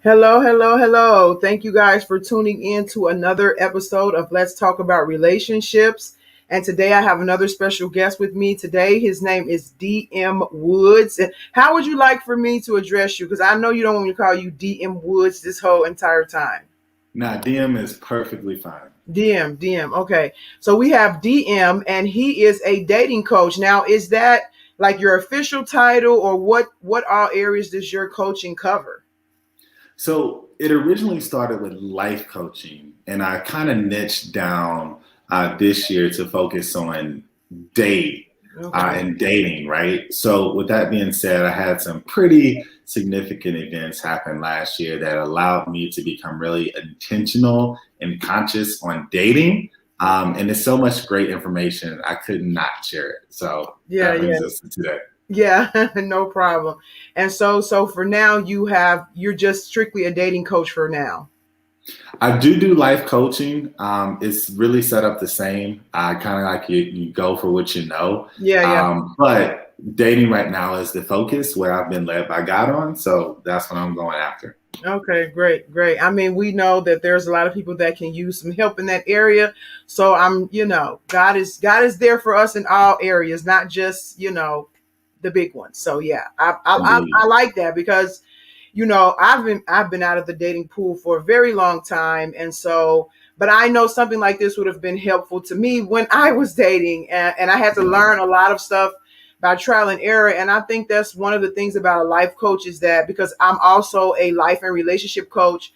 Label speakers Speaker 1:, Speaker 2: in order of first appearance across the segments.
Speaker 1: Hello, hello, hello. Thank you guys for tuning in to another episode of Let's Talk About Relationships. And today I have another special guest with me today. His name is DM Woods. And how would you like for me to address you? Because I know you don't want me to call you DM Woods this whole entire time.
Speaker 2: Nah, DM is perfectly fine.
Speaker 1: DM. Okay. So we have DM and he is a dating coach. Now, is that like your official title or what all areas does your coaching cover?
Speaker 2: So it originally started with life coaching, and I kind of niched down this year to focus on date
Speaker 1: Okay.
Speaker 2: and dating, right? So with that being said, I had some pretty significant events happen last year that allowed me to become really intentional and conscious on dating. And there's so much great information, I could not share it. So
Speaker 1: Yeah,
Speaker 2: that
Speaker 1: yeah.
Speaker 2: brings us to today.
Speaker 1: Yeah, no problem. And so for now you're just strictly a dating coach for now.
Speaker 2: I do life coaching. It's really set up the same. I kind of like you go for what you know.
Speaker 1: Yeah, yeah.
Speaker 2: But dating right now is the focus where I've been led by God on. So that's what I'm going after.
Speaker 1: Okay, great, great. I mean, we know that there's a lot of people that can use some help in that area. So God is there for us in all areas, not just, the big ones. So yeah,
Speaker 2: Indeed.
Speaker 1: I like that because I've been out of the dating pool for a very long time, and so but I know something like this would have been helpful to me when I was dating, and I had to learn a lot of stuff by trial and error. And I think that's one of the things about a life coach is that because I'm also a life and relationship coach.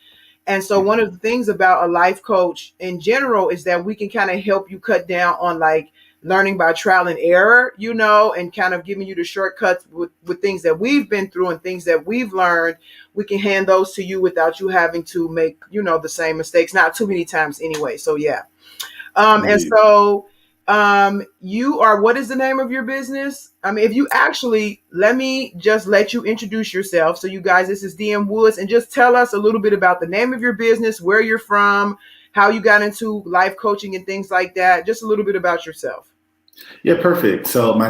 Speaker 1: And so one of the things about a life coach in general is that we can kind of help you cut down on like learning by trial and error, and kind of giving you the shortcuts with things that we've been through and things that we've learned. We can hand those to you without you having to make, the same mistakes, not too many times anyway. So yeah. And
Speaker 2: Indeed.
Speaker 1: so you are, what is the name of your business? I mean, if you actually, let me just let you introduce yourself. So you guys, this is DM Woods, and just tell us a little bit about the name of your business, where you're from, how you got into life coaching and things like that. Just a little bit about yourself.
Speaker 2: Yeah, perfect. So my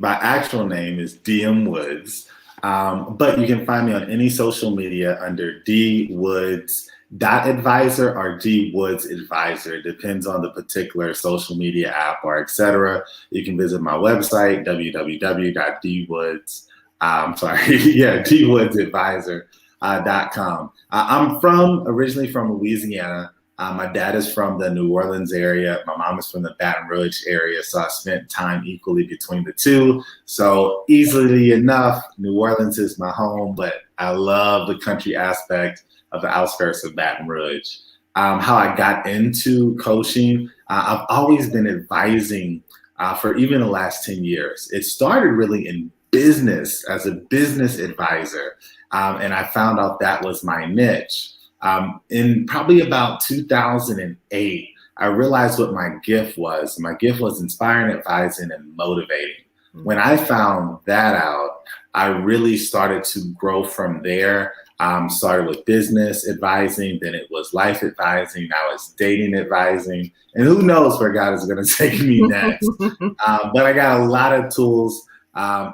Speaker 2: actual name is DM Woods, but you can find me on any social media under D Woods advisor or D Woods advisor. It depends on the particular social media app or etc. You can visit my website www.dwoods. Sorry, yeah, dwoodsadvisor.com. I'm originally from Louisiana. My dad is from the New Orleans area. My mom is from the Baton Rouge area. So I spent time equally between the two. So easily enough, New Orleans is my home, but I love the country aspect of the outskirts of Baton Rouge. How I got into coaching, I've always been advising for even the last 10 years. It started really in business as a business advisor. And I found out that was my niche. In probably about 2008, I realized what my gift was. My gift was inspiring, advising, and motivating. When I found that out, I really started to grow from there. Started with business advising, then it was life advising, now it's dating advising, and who knows where God is going to take me next. But I got a lot of tools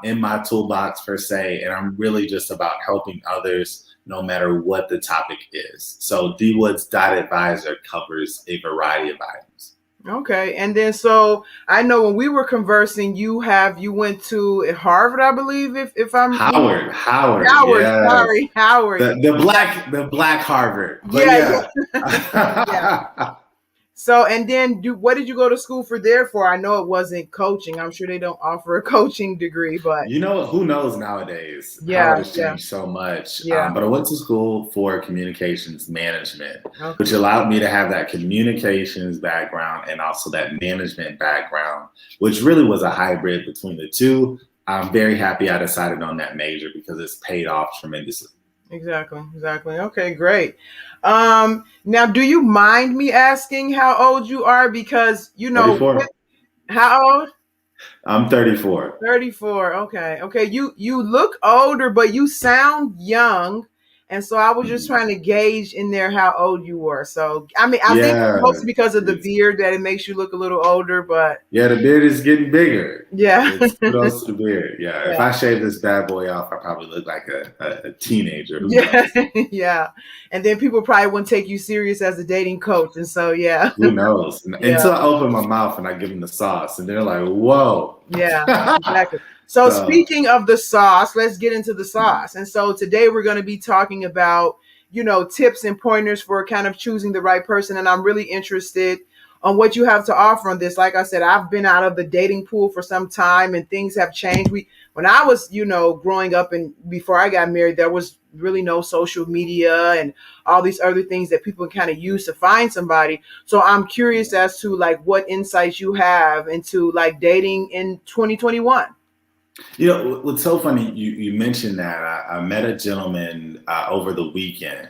Speaker 2: in my toolbox per se, and I'm really just about helping others no matter what the topic is. So dwoods.advisor covers a variety of items.
Speaker 1: Okay. And then so I know when we were conversing, you went to Harvard, I believe, if I'm
Speaker 2: Howard,
Speaker 1: Howard,
Speaker 2: yes.
Speaker 1: sorry, Howard.
Speaker 2: The black Harvard. But
Speaker 1: Yeah,
Speaker 2: yeah.
Speaker 1: yeah. So, and then what did you go to school for there for? I know it wasn't coaching. I'm sure they don't offer a coaching degree, but
Speaker 2: Who knows nowadays?
Speaker 1: yeah,
Speaker 2: Howard has
Speaker 1: yeah,
Speaker 2: changed so much.
Speaker 1: yeah.
Speaker 2: But I went to school for communications management, which
Speaker 1: Okay.
Speaker 2: allowed me to have that communications background and also that management background, which really was a hybrid between the two. I'm very happy I decided on that major because it's paid off tremendously.
Speaker 1: Exactly, exactly. Okay, great. Now do you mind me asking how old you are? Because,
Speaker 2: 34.
Speaker 1: how old?
Speaker 2: I'm 34.
Speaker 1: 34. Okay. Okay. You look older, but you sound young. And so I was just trying to gauge in there how old you were. So, I mean, I think
Speaker 2: Yeah.
Speaker 1: mostly because of the beard that it makes you look a little older, but
Speaker 2: Yeah, the beard is getting bigger.
Speaker 1: yeah.
Speaker 2: It's kudos to the beard. Yeah. If
Speaker 1: Yeah.
Speaker 2: I shave this bad boy off, I probably look like a teenager. Who
Speaker 1: Yeah.
Speaker 2: knows?
Speaker 1: Yeah. And then people probably wouldn't take you serious as a dating coach. And so, yeah.
Speaker 2: Who knows?
Speaker 1: Yeah.
Speaker 2: Until I open my mouth and I give them the sauce, and they're like, "Whoa."
Speaker 1: Yeah, exactly. So speaking of the sauce, let's get into the sauce. And so today we're going to be talking about, tips and pointers for kind of choosing the right person. And I'm really interested on what you have to offer on this. Like I said, I've been out of the dating pool for some time and things have changed. When I was, growing up and before I got married, there was really no social media and all these other things that people kind of use to find somebody. So I'm curious as to like what insights you have into like dating in 2021.
Speaker 2: What's so funny, you mentioned that. I met a gentleman over the weekend,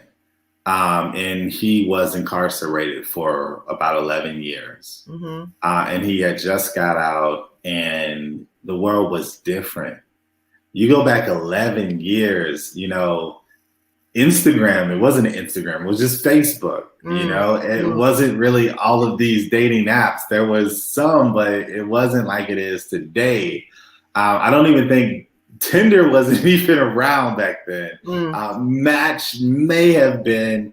Speaker 2: and he was incarcerated for about 11 years.
Speaker 1: Mm-hmm.
Speaker 2: And he had just got out, and the world was different. You go back 11 years, Instagram, it wasn't Instagram, it was just Facebook. It wasn't really all of these dating apps. There was some, but it wasn't like it is today. I don't even think Tinder wasn't even around back then. Match may have been,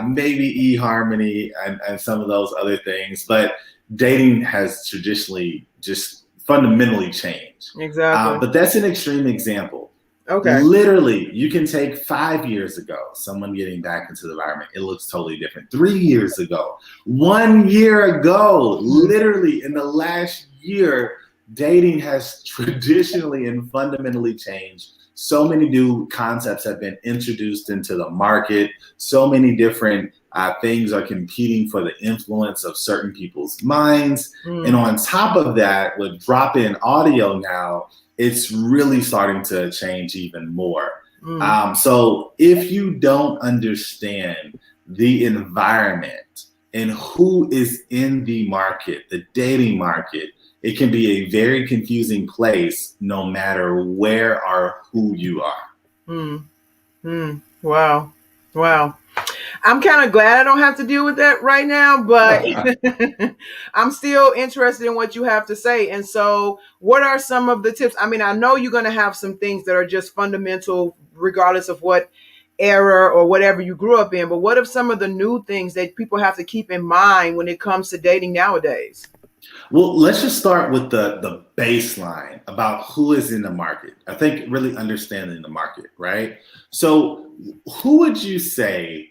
Speaker 2: maybe eHarmony and some of those other things, but dating has traditionally just fundamentally changed.
Speaker 1: Exactly.
Speaker 2: But that's an extreme example.
Speaker 1: Okay.
Speaker 2: Literally, you can take 5 years ago, someone getting back into the environment, it looks totally different. 3 years ago, 1 year ago, literally in the last year, dating has traditionally and fundamentally changed. So many new concepts have been introduced into the market. So many different things are competing for the influence of certain people's minds. And on top of that, with drop-in audio now, it's really starting to change even more. So if you don't understand the environment and who is in the market, the dating market, it can be a very confusing place no matter where or who you are.
Speaker 1: Wow. I'm kind of glad I don't have to deal with that right now, but I'm still interested in what you have to say. And so what are some of the tips? I mean, I know you're going to have some things that are just fundamental, regardless of what era or whatever you grew up in. But what are some of the new things that people have to keep in mind when it comes to dating nowadays?
Speaker 2: Well, let's just start with the baseline about who is in the market. I think really understanding the market, right? So who would you say,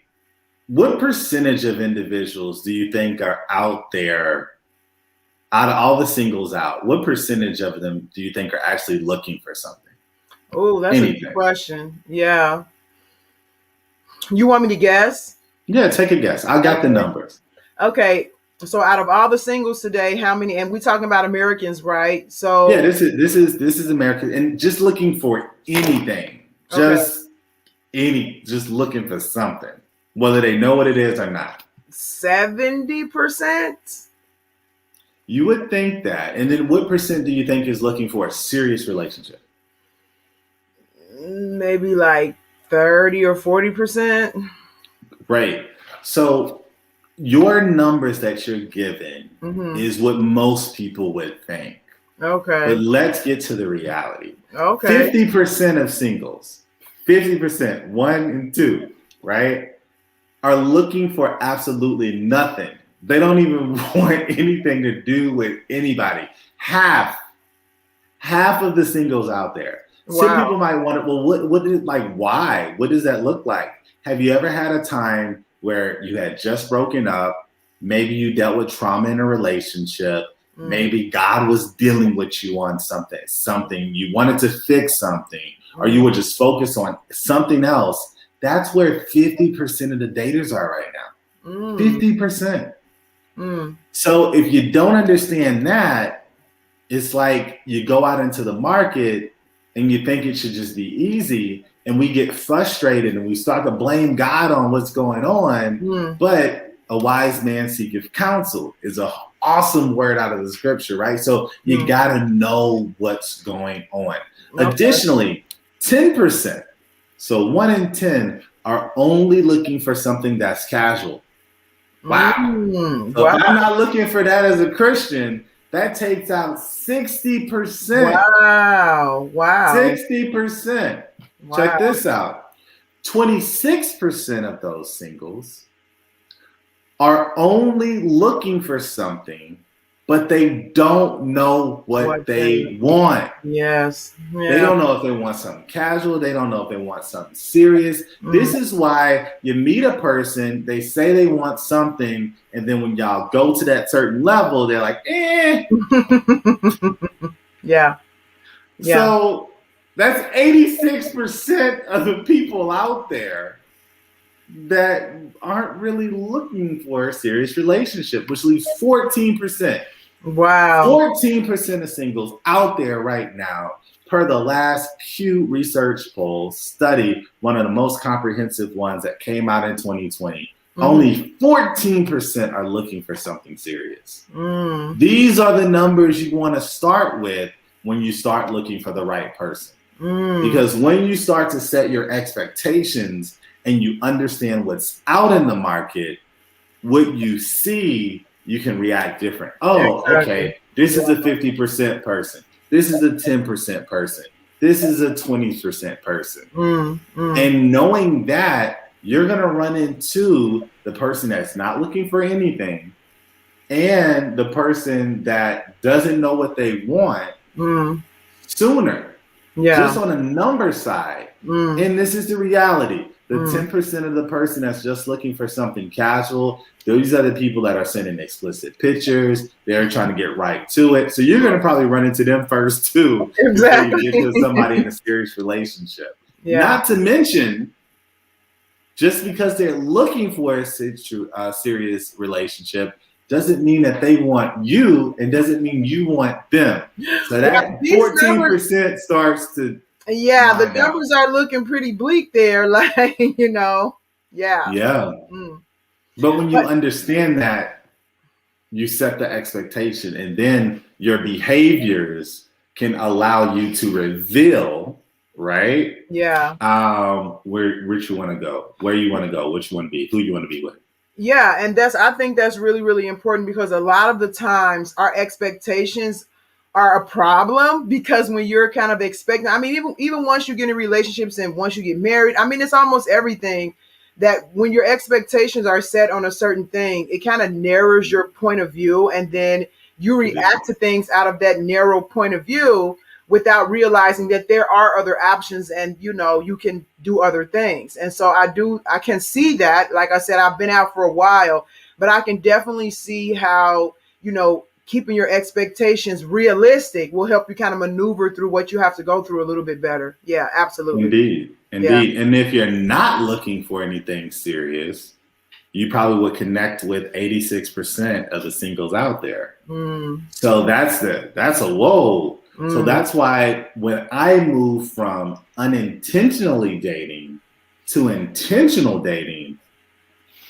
Speaker 2: what percentage of individuals do you think are out there, out of all the singles out, what percentage of them do you think are actually looking for something?
Speaker 1: Oh, that's a good question. Yeah. You want me to guess?
Speaker 2: Yeah, take a guess. I got the numbers.
Speaker 1: Okay. So out of all the singles today, how many? And we're talking about Americans, right? So
Speaker 2: yeah, this is American, and just looking for anything, just looking for something, whether they know what it is or not.
Speaker 1: 70%.
Speaker 2: You would think that, and then what percent do you think is looking for a serious relationship?
Speaker 1: Maybe like 30 or 40%.
Speaker 2: Right. So your numbers that you're given is what most people would think.
Speaker 1: Okay.
Speaker 2: But let's get to the reality.
Speaker 1: Okay.
Speaker 2: 50% of singles, 50%, 1 and 2, right, are looking for absolutely nothing. They don't even want anything to do with anybody. Half of the singles out there.
Speaker 1: Wow.
Speaker 2: Some people might wonder, well, what is, like, why? What does that look like? Have you ever had a time where you had just broken up, maybe you dealt with trauma in a relationship, maybe God was dealing with you on something, you wanted to fix something, or you were just focused on something else? That's where 50% of the daters are right now. 50%. So if you don't understand that, it's like you go out into the market and you think it should just be easy, and we get frustrated and we start to blame God on what's going on. But a wise man seeketh counsel is an awesome word out of the scripture, right? So you got to know what's going on. Okay. Additionally, 10%, so 1 in 10 are only looking for something that's casual. Wow. So
Speaker 1: Wow.
Speaker 2: if I'm not looking for that as a Christian, that takes out 60%.
Speaker 1: Wow. Wow.
Speaker 2: 60%.
Speaker 1: Wow.
Speaker 2: Check this out. 26% of those singles are only looking for something, but they don't know what they want.
Speaker 1: Yes. Yeah.
Speaker 2: They don't know if they want something casual. They don't know if they want something serious. This is why you meet a person, they say they want something, and then when y'all go to that certain level, they're like, eh.
Speaker 1: Yeah.
Speaker 2: So that's 86% of the people out there that aren't really looking for a serious relationship, which leaves 14%.
Speaker 1: Wow.
Speaker 2: 14% of singles out there right now, per the last Pew Research poll study, one of the most comprehensive ones that came out in 2020. Only 14% are looking for something serious. These are the numbers you want to start with when you start looking for the right person. Because when you start to set your expectations and you understand what's out in the market, what you see, you can react different. Oh, okay, this is a 50% person. This is a 10% person. This is a 20% person. And knowing that, you're going to run into the person that's not looking for anything and the person that doesn't know what they want sooner. Just on a number side. And this is the reality. The 10% of the person that's just looking for something casual, those are the people that are sending explicit pictures. They're trying to get right to it. So you're going to probably run into them first too.
Speaker 1: Exactly.
Speaker 2: Before you get to somebody in a serious relationship. Not to mention, just because they're looking for a serious relationship doesn't mean that they want you and doesn't mean you want them. So that 14% starts to...
Speaker 1: Yeah, the numbers are looking pretty bleak there. Like, you know,
Speaker 2: Yeah. But when you understand that, you set the expectation, and then your behaviors can allow you to reveal, right?
Speaker 1: Yeah.
Speaker 2: Where you want to go, where you want to go, what you want to be, who you want to be with.
Speaker 1: Yeah, and I think that's really, really important, because a lot of the times our expectations are a problem, because when you're kind of expecting, I mean, even once you get in relationships and once you get married, I mean, it's almost everything that when your expectations are set on a certain thing, it kind of narrows your point of view, and then you react to things out of that narrow point of view without realizing that there are other options, and you know, you can do other things. And so I can see that. Like I said, I've been out for a while, but I can definitely see how, you know, keeping your expectations realistic will help you kind of maneuver through what you have to go through a little bit better. Yeah, absolutely.
Speaker 2: Indeed.
Speaker 1: Yeah.
Speaker 2: And if you're not looking for anything serious, you probably would connect with 86% of the singles out there. So that's a whoa. So that's why when I moved from unintentionally dating to intentional dating,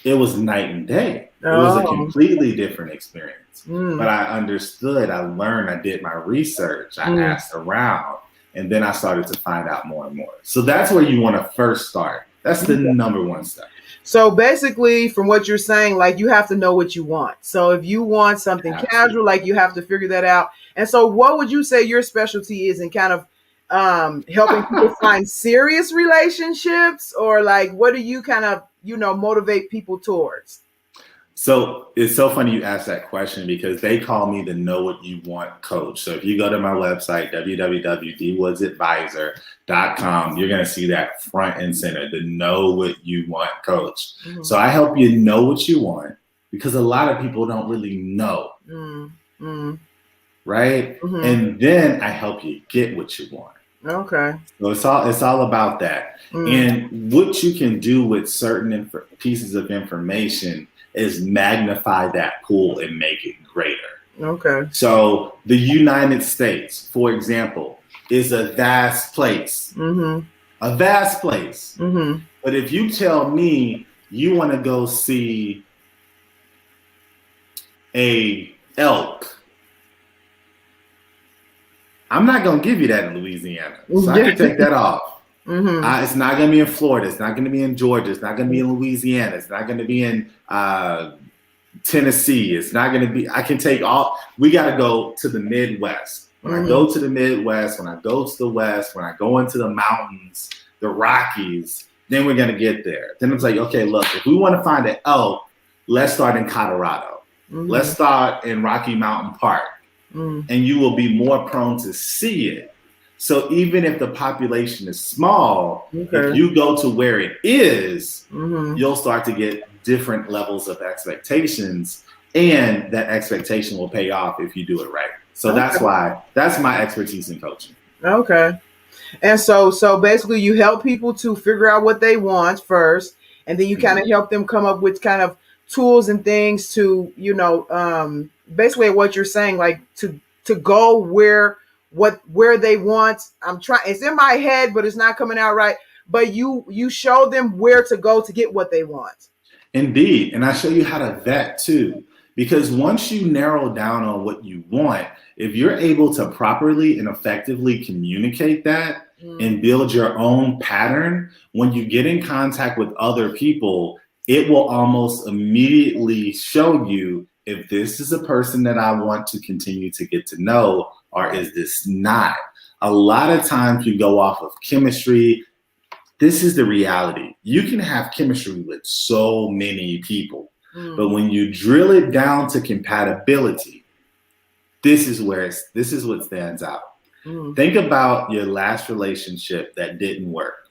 Speaker 2: it was night and day. It was a completely different experience. But I understood, I learned, I did my research, I asked around, and then I started to find out more and more. So that's where you want to first start. That's the number one step.
Speaker 1: So basically, from what you're saying, like, you have to know what you want. So if you want something casual, like, you have to figure that out. And so what would you say your specialty is in kind of helping people find serious relationships, or like, what do you kind of, you know, motivate people towards?
Speaker 2: So it's so funny you asked that question, because they call me the Know What You Want coach. So if you go to my website, www.dwoodsadvisor.com, you're going to see that front and center, the Know What You Want coach. So I help you know what you want, because a lot of people don't really know. Right? And then I help you get what you want.
Speaker 1: Okay.
Speaker 2: So it's all about that. And what you can do with certain pieces of information is magnify that pool and make it greater.
Speaker 1: Okay.
Speaker 2: So the United States, for example, is a vast place. A vast place. But if you tell me you want to go see a elk, I'm not going to give you that in Louisiana. So I can take that off.
Speaker 1: Mm-hmm.
Speaker 2: It's not going to be in Florida. It's not going to be in Georgia. It's not going to be in Louisiana. It's not going to be in Tennessee. It's not going to be. I can take all. We got to go to the Midwest. When I go to the Midwest, when I go to the West, when I go into the mountains, the Rockies, then we're going to get there. Then it's like, okay, look, if we want to find an elk, let's start in Colorado. Let's start in Rocky Mountain Park. And you will be more prone to see it. So even if the population is small, if you go to where it is, you'll start to get different levels of expectations, and that expectation will pay off if you do it right. So that's my expertise in coaching.
Speaker 1: Okay. And so basically you help people to figure out what they want first, and then you kind of help them come up with kind of tools and things to, basically what you're saying, like to go where they want. It's in my head, but it's not coming out right. But you show them where to go to get what they want.
Speaker 2: Indeed. And I show you how to vet too. Because once you narrow down on what you want, if you're able to properly and effectively communicate that and build your own pattern, when you get in contact with other people, it will almost immediately show you if this is a person that I want to continue to get to know, or is this not? A lot of times you go off of chemistry. This is the reality. You can have chemistry with so many people. But when you drill it down to compatibility, this is what stands out. Think about your last relationship that didn't work.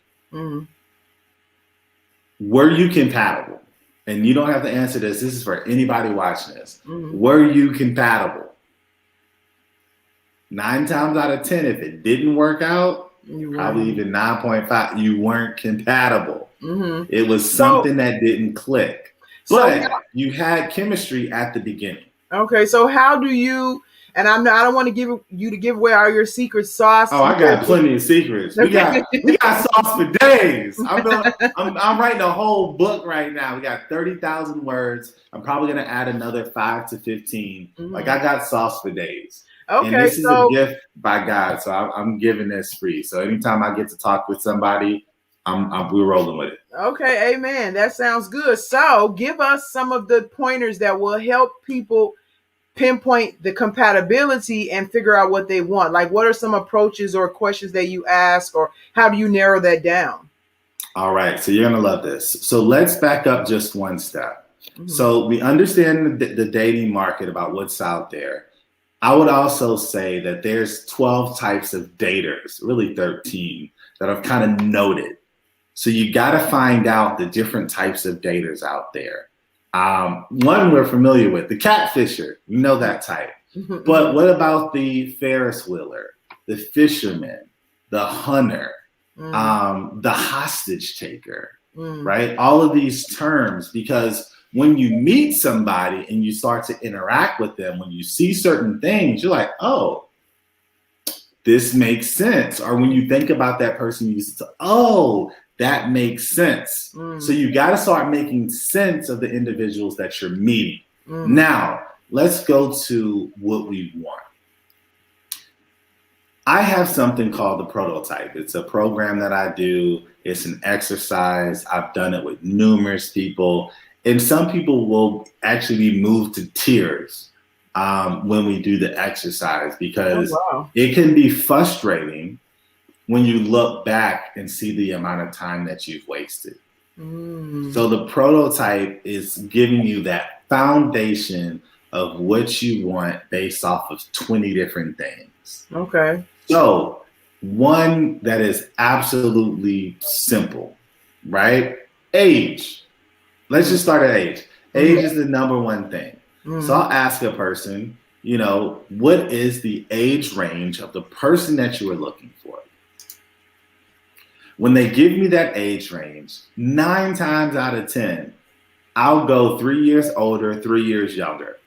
Speaker 2: Were you compatible? And you don't have to answer this. This is for anybody watching this. Were you compatible? 9 times out of 10, if it didn't work out, probably even 9.5, you weren't compatible. It was something that didn't click. But you had chemistry at the beginning.
Speaker 1: Okay, so how do you? And I don't want to give you to give away all your secret sauce.
Speaker 2: Oh, I got plenty of secrets. We got sauce for days. I'm writing a whole book right now. We got 30,000 words. I'm probably gonna add another 5 to 15. Like I got sauce for days. Okay, and this is a gift by God, so I'm giving this free. So anytime I get to talk with somebody, we're rolling with it.
Speaker 1: Okay, amen. That sounds good. So give us some of the pointers that will help people pinpoint the compatibility and figure out what they want. Like, what are some approaches or questions that you ask, or how do you narrow that down?
Speaker 2: All right, so you're gonna love this. So let's back up just one step. So we understand the dating market, about what's out there. I would also say that there's 12 types of daters, really 13, that I've kind of noted. So you got to find out the different types of daters out there. One we're familiar with, the catfisher. You know that type. But what about the Ferris wheeler, the fisherman, the hunter, the hostage taker, right? All of these terms, because when you meet somebody and you start to interact with them, when you see certain things, you're like, oh, this makes sense. Or when you think about that person, you say, oh, that makes sense. So you got to start making sense of the individuals that you're meeting. Now, let's go to what we want. I have something called the prototype. It's a program that I do. It's an exercise. I've done it with numerous people. And some people will actually be moved to tears when we do the exercise, because it can be frustrating when you look back and see the amount of time that you've wasted. So the prototype is giving you that foundation of what you want based off of 20 different things.
Speaker 1: Okay.
Speaker 2: So one that is absolutely simple, right? Age. Let's just start at age. Age is the number one thing. So I'll ask a person, what is the age range of the person that you are looking for? When they give me that age range, 9 times out of 10, I'll go 3 years older, 3 years younger.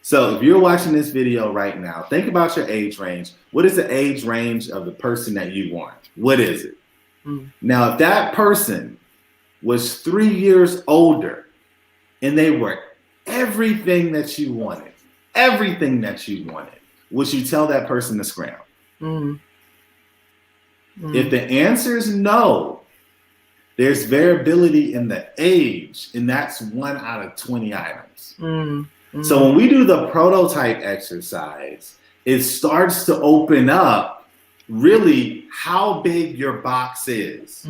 Speaker 2: So if you're watching this video right now, think about your age range. What is the age range of the person that you want? What is it? Now, if that person was 3 years older and they were everything that you wanted, would you tell that person to scram? If the answer is no, there's variability in the age, and that's 1 out of 20 items. So when we do the prototype exercise, it starts to open up really how big your box is.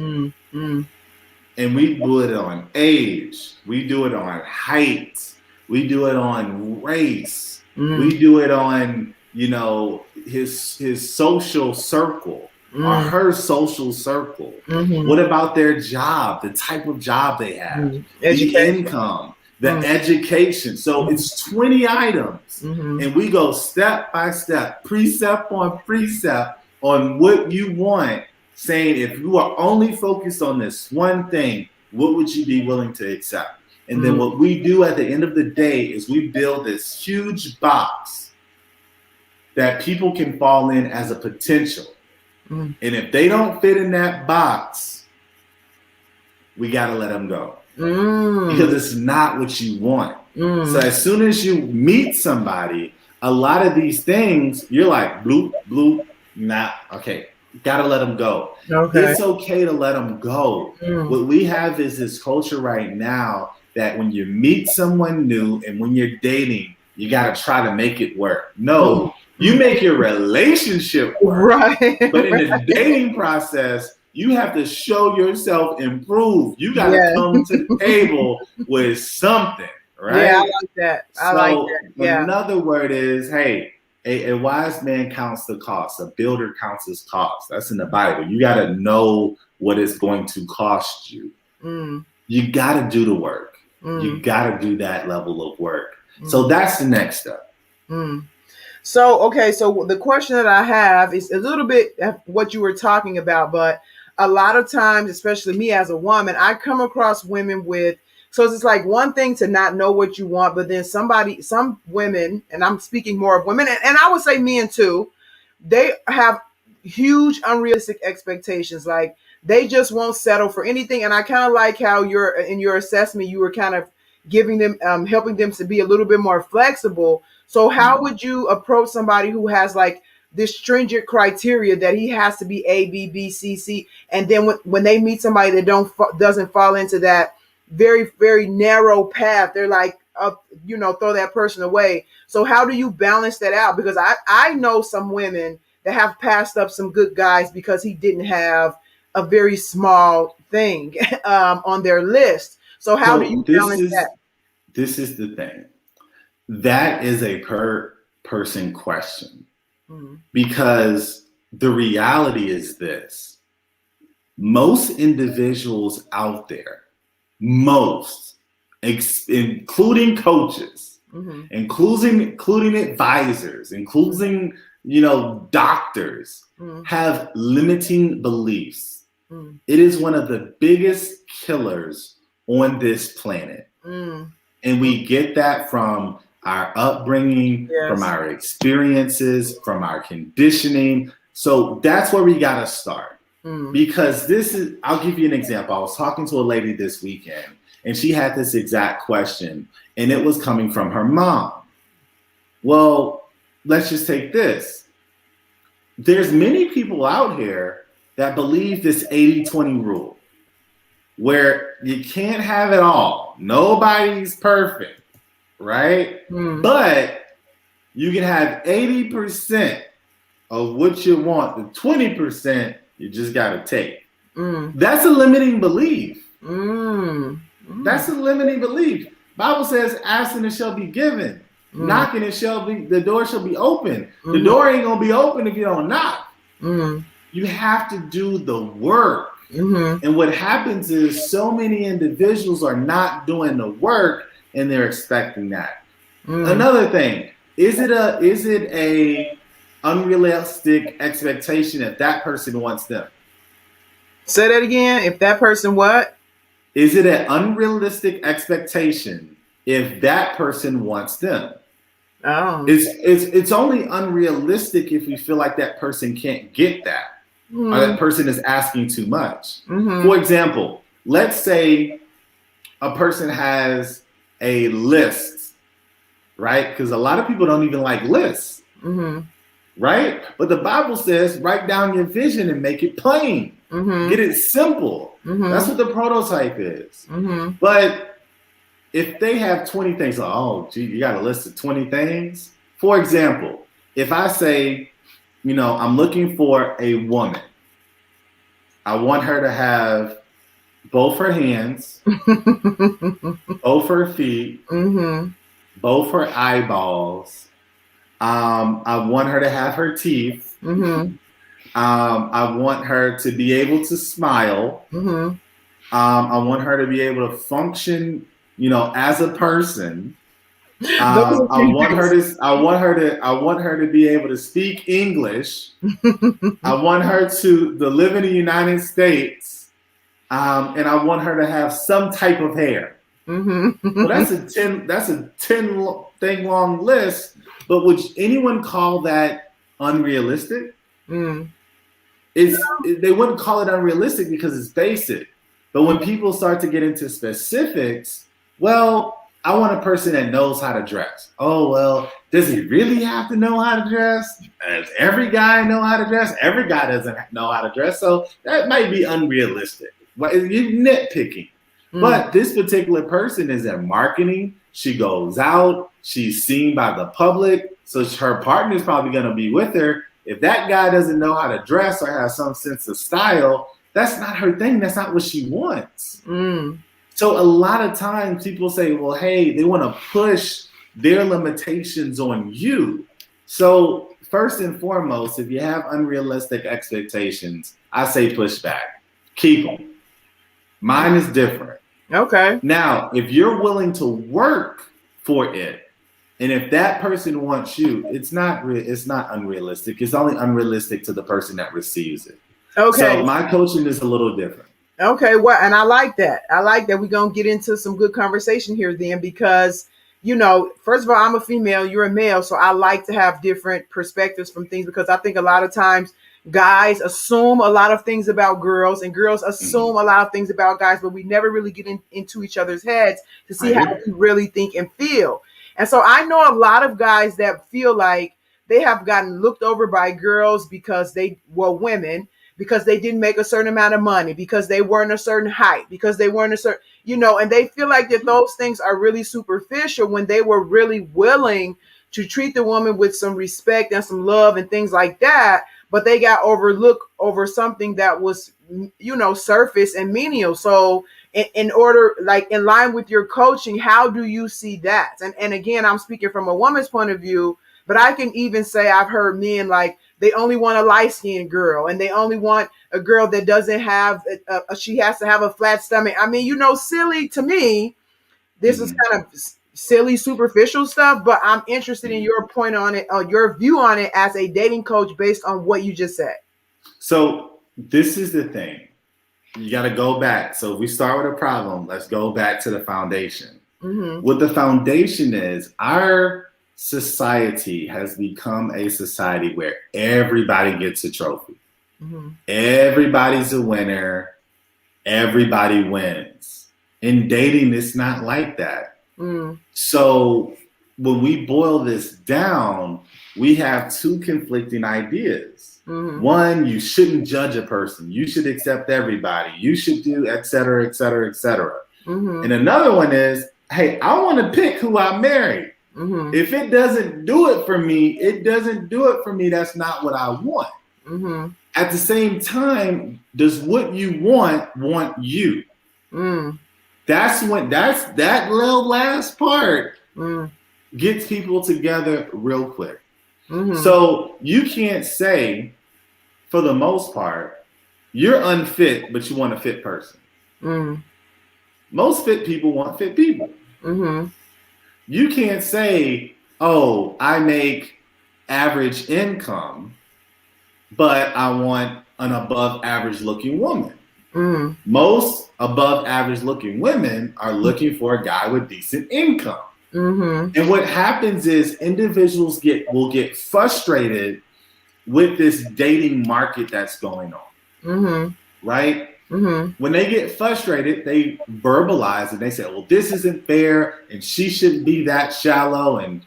Speaker 2: And we do it on age, we do it on height, we do it on race, we do it on, you know, his social circle or her social circle. What about their job, the type of job they have, the income, the education? So it's 20 items, and we go step by step, precept on precept on what you want, saying if you are only focused on this one thing, what would you be willing to accept? And then what we do at the end of the day is we build this huge box that people can fall in as a potential. And if they don't fit in that box, we got to let them go. Because it's not what you want. So as soon as you meet somebody, a lot of these things, you're like, bloop, bloop, nah, okay. Gotta let them go. It's okay to let them go. What we have is this culture right now that when you meet someone new and when you're dating, you gotta try to make it work. No, you make your relationship work. But in the dating process, you have to show yourself improve. You gotta come to the table with something, right?
Speaker 1: Yeah, I like that. I like that. Yeah.
Speaker 2: Another word is, hey, a wise man counts the cost. A builder counts his cost. That's in the Bible. You got to know what it's going to cost you. You got to do the work. You got to do that level of work. So that's the next step.
Speaker 1: So the question that I have is a little bit what you were talking about, but a lot of times, especially me as a woman, I come across women with, so it's like one thing to not know what you want, but then some women, and I'm speaking more of women, and I would say men too, they have huge unrealistic expectations. Like they just won't settle for anything. And I kind of like how in your assessment, you were kind of giving them, helping them to be a little bit more flexible. So how would you approach somebody who has like this stringent criteria that he has to be A, B, B, C, C, and then when they meet somebody that doesn't fall into that very, very narrow path, they're like, throw that person away. So how do you balance that out? Because I know some women that have passed up some good guys because he didn't have a very small thing on their list. So how do you balance that?
Speaker 2: This is the thing. That is a per person question. Because the reality is this. Most individuals out there, including coaches, including advisors, including doctors, have limiting beliefs. It is one of the biggest killers on this planet, and we get that from our upbringing, from our experiences, from our conditioning. So that's where we gotta start. Because I'll give you an example. I was talking to a lady this weekend and she had this exact question and it was coming from her mom. Well, let's just take this. There's many people out here that believe this 80-20 rule where you can't have it all. Nobody's perfect, right? But you can have 80% of what you want. The 20% you just got to take. That's a limiting belief. That's a limiting belief. Bible says, ask and it shall be given. Knocking the door shall be open. The door ain't going to be open if you don't knock. You have to do the work. And what happens is so many individuals are not doing the work and they're expecting that. Another thing, is it a unrealistic expectation if that person wants them?
Speaker 1: Say that again. If that person what?
Speaker 2: Is it an unrealistic expectation if that person wants them?
Speaker 1: Oh.
Speaker 2: It's only unrealistic if you feel like that person can't get that. Or that person is asking too much. For example, let's say a person has a list, right? Because a lot of people don't even like lists. right? But the Bible says, write down your vision and make it plain.
Speaker 1: Mm-hmm.
Speaker 2: Get it simple.
Speaker 1: Mm-hmm.
Speaker 2: That's what the prototype is.
Speaker 1: Mm-hmm.
Speaker 2: But if they have 20 things, like, oh, gee, you got a list of 20 things. For example, if I say, I'm looking for a woman, I want her to have both her hands, both her feet,
Speaker 1: mm-hmm.
Speaker 2: both her eyeballs. I want her to have her teeth.
Speaker 1: Mm-hmm.
Speaker 2: I want her to be able to smile.
Speaker 1: Mm-hmm.
Speaker 2: I want her to be able to function, as a person. I want her to be able to speak English. I want her to live in the United States, and I want her to have some type of hair.
Speaker 1: Mm-hmm.
Speaker 2: Well, that's a 10 thing long list. But would anyone call that unrealistic?
Speaker 1: Mm.
Speaker 2: They wouldn't call it unrealistic because it's basic. But when people start to get into specifics, well, I want a person that knows how to dress. Oh, well, does he really have to know how to dress? Does every guy know how to dress? Every guy doesn't know how to dress. So that might be unrealistic. You're nitpicking. But this particular person is in marketing. She goes out. She's seen by the public. So her partner is probably going to be with her. If that guy doesn't know how to dress or have some sense of style, that's not her thing. That's not what she wants.
Speaker 1: Mm.
Speaker 2: So a lot of times people say, well, hey, they want to push their limitations on you. So first and foremost, if you have unrealistic expectations, I say push back. Keep them. Mine is different.
Speaker 1: Okay.
Speaker 2: Now, if you're willing to work for it, and if that person wants you, it's not unrealistic. It's only unrealistic to the person that receives it.
Speaker 1: Okay.
Speaker 2: So my coaching is a little different.
Speaker 1: Okay. Well, and I like that. We're going to get into some good conversation here then, because, first of all, I'm a female, you're a male. So I like to have different perspectives from things, because I think a lot of times guys assume a lot of things about girls and girls assume a lot of things about guys, but we never really get into each other's heads to see how we really think and feel. And so I know a lot of guys that feel like they have gotten looked over by girls because they were women, because they didn't make a certain amount of money, because they weren't a certain height, because they weren't a certain, and they feel like that those things are really superficial when they were really willing to treat the woman with some respect and some love and things like that. But they got overlooked over something that was, surface and menial. So in order, like in line with your coaching, how do you see that? And again, I'm speaking from a woman's point of view, but I can even say I've heard men like they only want a light-skinned girl, and they only want a girl that doesn't have, she has to have a flat stomach. I mean, silly to me. This is kind of silly, superficial stuff, but I'm interested in your point on it, your view on it as a dating coach based on what you just said.
Speaker 2: So this is the thing. You got to go back. So if we start with a problem, let's go back to the foundation. Mm-hmm. What the foundation is, our society has become a society where everybody gets a trophy. Mm-hmm. Everybody's a winner. Everybody wins. In dating, it's not like that. Mm. So when we boil this down, we have two conflicting ideas. Mm-hmm. One, you shouldn't judge a person. You should accept everybody. You should do et cetera, et cetera, et cetera. Mm-hmm. And another one is, hey, I want to pick who I marry. Mm-hmm. If it doesn't do it for me, it doesn't do it for me. That's not what I want. Mm-hmm. At the same time, does what you want you? Mm. That's that little last part gets people together real quick. Mm-hmm. So you can't say, for the most part, you're unfit, but you want a fit person. Mm. Most fit people want fit people. Mm-hmm. You can't say, oh, I make average income, but I want an above average looking woman. Mm. Most above average looking women are looking for a guy with decent income. Mm-hmm. And what happens is individuals will get frustrated with this dating market that's going on. Mm-hmm. Right? Mm-hmm. When they get frustrated, they verbalize and they say, well, this isn't fair, and she shouldn't be that shallow, and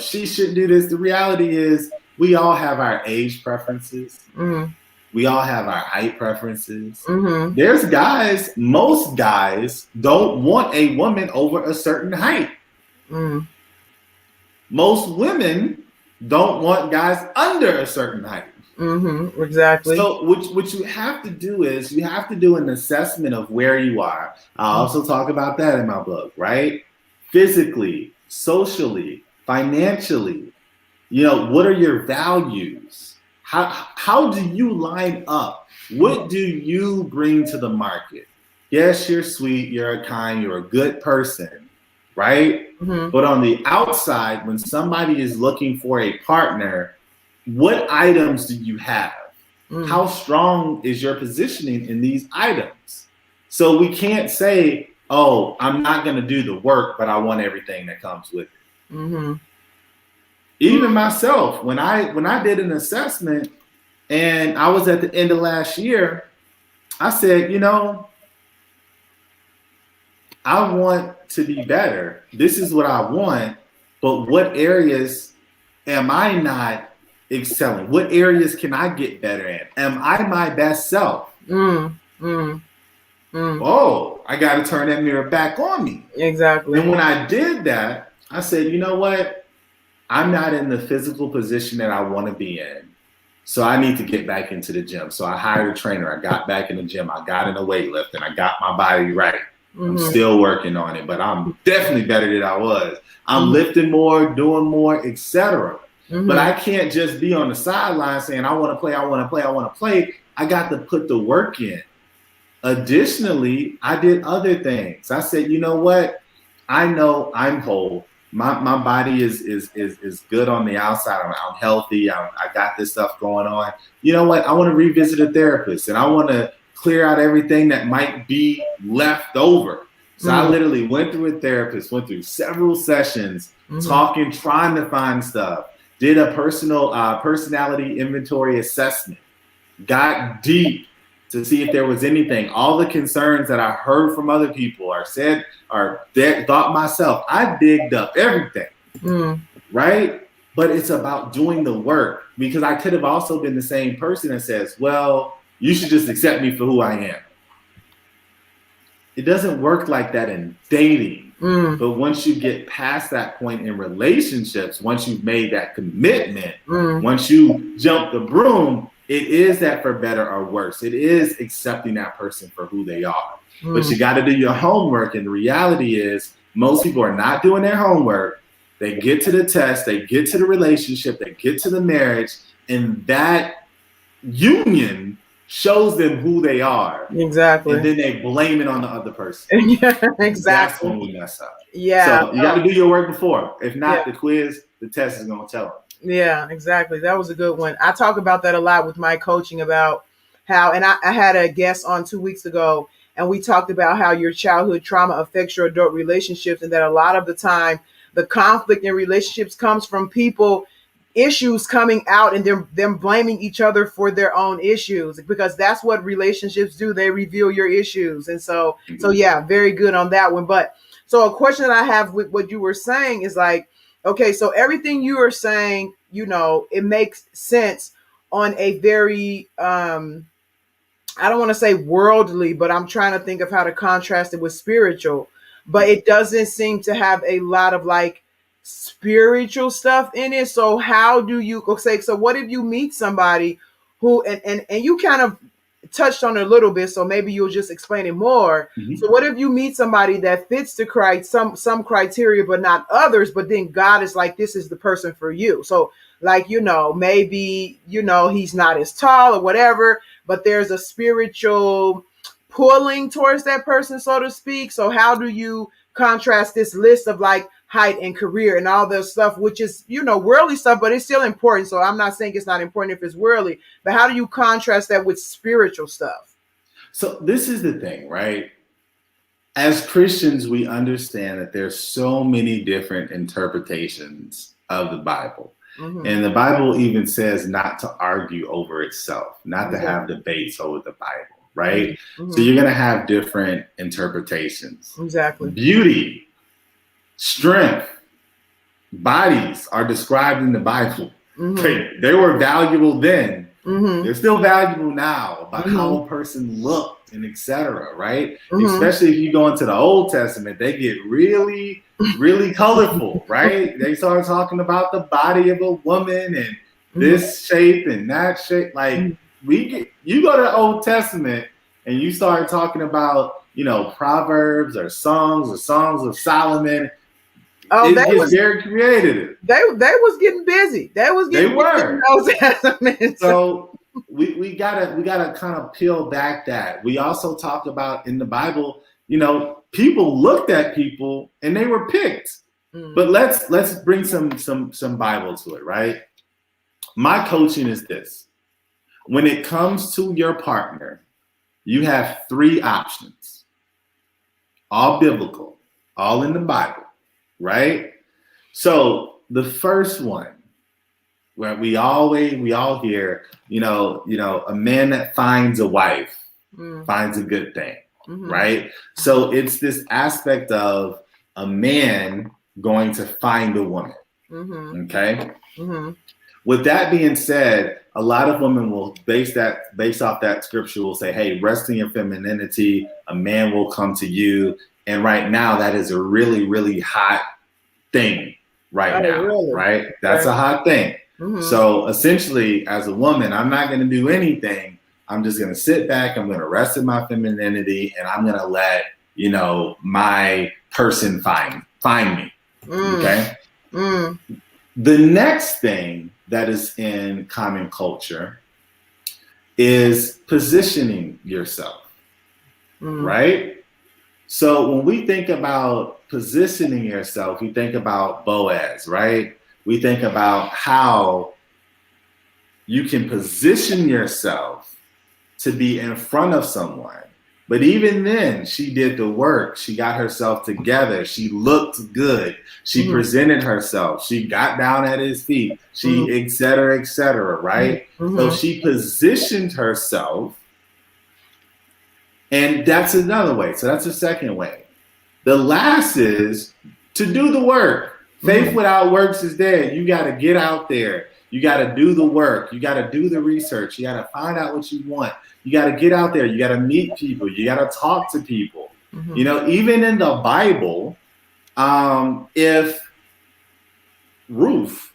Speaker 2: she shouldn't do this. The reality is we all have our age preferences.
Speaker 1: Mm-hmm.
Speaker 2: We all have our height preferences.
Speaker 1: Mm-hmm.
Speaker 2: There's guys, most guys don't want a woman over a certain height.
Speaker 1: Mm-hmm.
Speaker 2: Most women don't want guys under a certain height.
Speaker 1: Mm-hmm. Exactly.
Speaker 2: So what you have to do is you have to do an assessment of where you are. I also talk about that in my book, right? Physically, socially, financially, what are your values? How do you line up? What do you bring to the market? Yes, you're sweet, you're kind, you're a good person, right?
Speaker 1: Mm-hmm.
Speaker 2: But on the outside, when somebody is looking for a partner, what items do you have?
Speaker 1: Mm-hmm.
Speaker 2: How strong is your positioning in these items? So we can't say, oh, I'm not going to do the work, but I want everything that comes with it.
Speaker 1: Mm-hmm.
Speaker 2: Even myself, when I did an assessment and I was at the end of last year, I said, I want to be better. This is what I want, but what areas am I not excelling? What areas can I get better at? Am I my best self? Oh, I got to turn that mirror back on me.
Speaker 1: Exactly.
Speaker 2: And when I did that, I said, you know what? I'm not in the physical position that I want to be in. So I need to get back into the gym. So I hired a trainer. I got back in the gym. I got in a weight and I got my body right. Mm-hmm. I'm still working on it, but I'm definitely better than I was. I'm lifting more, doing more, etc. Mm-hmm. But I can't just be on the sideline saying, I want to play, I want to play, I want to play. I got to put the work in. Additionally, I did other things. I said, you know what? I know I'm whole. My body is good on the outside. I'm healthy. I got this stuff going on. You know what? I want to revisit a therapist and I want to clear out everything that might be left over. So I literally went through a therapist, went through several sessions, talking, trying to find stuff, did a personality inventory assessment, got deep to see if there was anything. All the concerns that I heard from other people or said or thought myself, I digged up everything, right? But it's about doing the work, because I could have also been the same person that says, well, you should just accept me for who I am. It doesn't work like that in dating. But once you get past that point in relationships, once you've made that commitment, once you jump the broom, it is that for better or worse. It is accepting that person for who they are. But you got to do your homework. And the reality is most people are not doing their homework. They get to the test, they get to the relationship, they get to the marriage, and that union shows them who they are.
Speaker 1: Exactly.
Speaker 2: And then they blame it on the other person.
Speaker 1: Yeah, exactly.
Speaker 2: That's when we mess up.
Speaker 1: Yeah.
Speaker 2: So you got to do your work before. If not, the test is going to tell them.
Speaker 1: Yeah, exactly. That was a good one. I talk about that a lot with my coaching about how, and I had a guest on 2 weeks ago, and we talked about how your childhood trauma affects your adult relationships, and that a lot of the time the conflict in relationships comes from issues coming out and them blaming each other for their own issues, because that's what relationships do. They reveal your issues. And so yeah, very good on that one. But so a question that I have with what you were saying is like, okay, so everything you are saying, it makes sense on a very, I don't want to say worldly, but I'm trying to think of how to contrast it with spiritual, but it doesn't seem to have a lot of like spiritual stuff in it. So how do you say, so what if you meet somebody who, and you kind of touched on it a little bit, so maybe you'll just explain it more. So what if you meet somebody that fits the some criteria but not others, but then God is like, this is the person for you. So like, maybe he's not as tall or whatever, but there's a spiritual pulling towards that person, so to speak. So how do you contrast this list of like height and career and all this stuff, which is, worldly stuff, but it's still important. So I'm not saying it's not important if it's worldly, but how do you contrast that with spiritual stuff?
Speaker 2: So this is the thing, right? As Christians, we understand that there's so many different interpretations of the Bible. And the Bible even says not to argue over itself, not to have debates over the Bible, right? So you're going to have different interpretations.
Speaker 1: Exactly.
Speaker 2: Beauty, strength, bodies are described in the Bible. They were valuable then.
Speaker 1: Mm-hmm.
Speaker 2: They're still valuable now about
Speaker 1: Mm-hmm.
Speaker 2: how a person looked and etc. Right?
Speaker 1: Mm-hmm.
Speaker 2: Especially if you go into the Old Testament, they get really, really colorful, right? They start talking about the body of a woman and this shape and that shape. Like you go to the Old Testament and you start talking about, Proverbs or Songs of Solomon.
Speaker 1: Oh,
Speaker 2: It gets very creative.
Speaker 1: They was getting busy. They
Speaker 2: were.
Speaker 1: Those Testaments.
Speaker 2: So we gotta kind of peel back that. We also talk about in the Bible, people looked at people and they were picked. But let's bring some Bible to it, right? My coaching is this. When it comes to your partner, you have 3 options. All biblical, all in the Bible, right? So the first one, where we all hear, a man that finds a wife finds a good thing, right? So it's this aspect of a man going to find a woman, okay? With that being said, a lot of women will based off that scripture will say, hey, rest in your femininity, a man will come to you. And right now, that is a really, really hot thing now, really? Right? That's a hot thing. So essentially, as a woman, I'm not going to do anything. I'm just going to sit back. I'm going to rest in my femininity, and I'm going to let, my person find me. Okay? The next thing that is in common culture is positioning yourself, right? So when we think about positioning yourself, we think about Boaz, right? We think about how you can position yourself to be in front of someone. But even then, she did the work. She got herself together. She looked good. She presented herself. She got down at his feet. She et cetera, right? So she positioned herself. And that's another way. So that's the second way. The last is to do the work. Faith without works is dead. You got to get out there. You got to do the work. You got to do the research. You got to find out what you want. You got to get out there. You got to meet people. You got to talk to people. Even in the Bible, if Ruth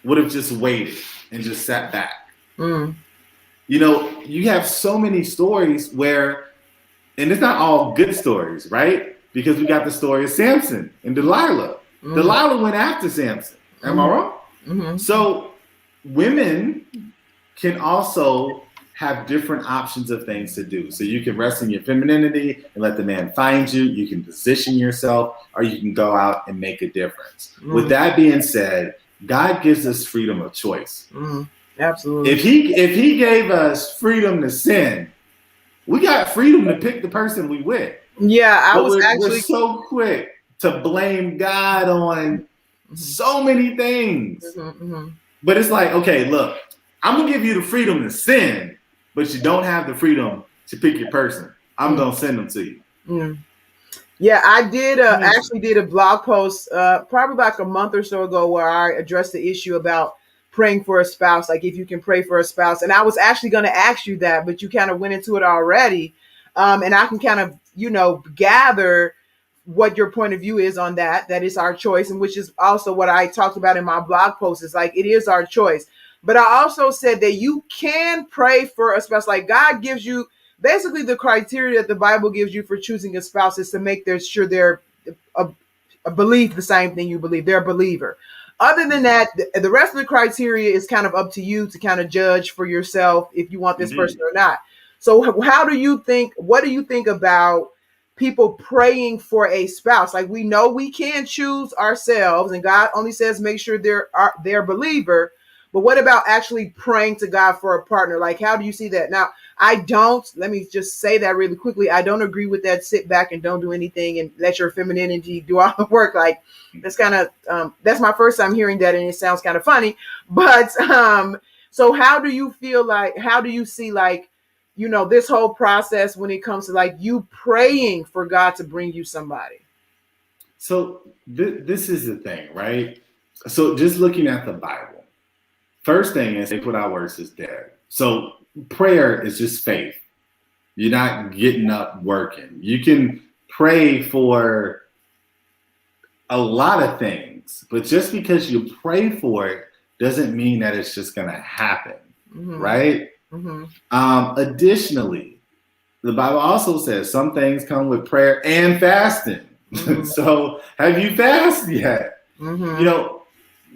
Speaker 2: would have just waited and just sat back, you have so many stories where, and it's not all good stories, right? Because we got the story of Samson and Delilah. Delilah went after Samson. Am I wrong? So women can also have different options of things to do. So you can rest in your femininity and let the man find you. You can position yourself, or you can go out and make a difference. With that being said, God gives us freedom of choice.
Speaker 1: Absolutely.
Speaker 2: If he gave us freedom to sin, we got freedom to pick the person we with.
Speaker 1: Yeah,
Speaker 2: we're so quick to blame God on so many things. But it's like, okay, look, I'm gonna give you the freedom to sin, but you don't have the freedom to pick your person. I'm gonna send them to you.
Speaker 1: Yeah, I did actually did a blog post probably like a month or so ago where I addressed the issue about praying for a spouse, like if you can pray for a spouse. And I was actually going to ask you that, but you kind of went into it already. And I can kind of, gather what your point of view is on that is our choice, and which is also what I talked about in my blog post. Is like, it is our choice. But I also said that you can pray for a spouse. Like God gives you basically the criteria that the Bible gives you for choosing a spouse is to make sure they're a believe the same thing you believe. They're a believer. Other than that, the rest of the criteria is kind of up to you to kind of judge for yourself if you want this person or not. So what do you think about people praying for a spouse? Like, we know we can choose ourselves, and God only says make sure they're a believer. But what about actually praying to God for a partner? Like, how do you see that? Now, let me just say that really quickly. I don't agree with that. Sit back and don't do anything and let your femininity do all the work. Like, that's kind of, that's my first time hearing that. And it sounds kind of funny, but, so how do you see like, this whole process when it comes to like you praying for God to bring you somebody?
Speaker 2: So this is the thing, right? So just looking at the Bible, First thing is faith without works is dead. So prayer is just faith. You're not getting up working. You can pray for a lot of things, but just because you pray for it doesn't mean that it's just going to happen, right? Additionally, the Bible also says some things come with prayer and fasting. So have you fasted yet? You know,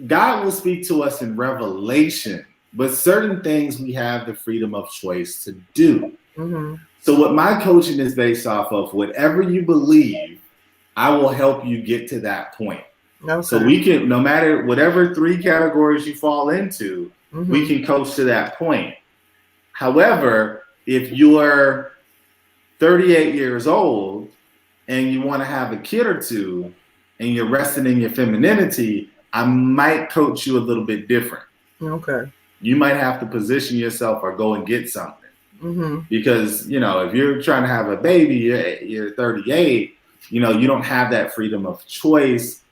Speaker 2: God will speak to us in revelation, but certain things we have the freedom of choice to do. So what my coaching is based off of, whatever you believe, I will help you get to that point.
Speaker 1: Okay.
Speaker 2: So we can, no matter whatever 3 categories you fall into, we can coach to that point. However, if you're 38 years old and you want to have a kid or two and you're resting in your femininity, I might coach you a little bit different.
Speaker 1: Okay.
Speaker 2: You might have to position yourself or go and get something. Because, you know, if you're trying to have a baby, you're 38, you know, you don't have that freedom of choice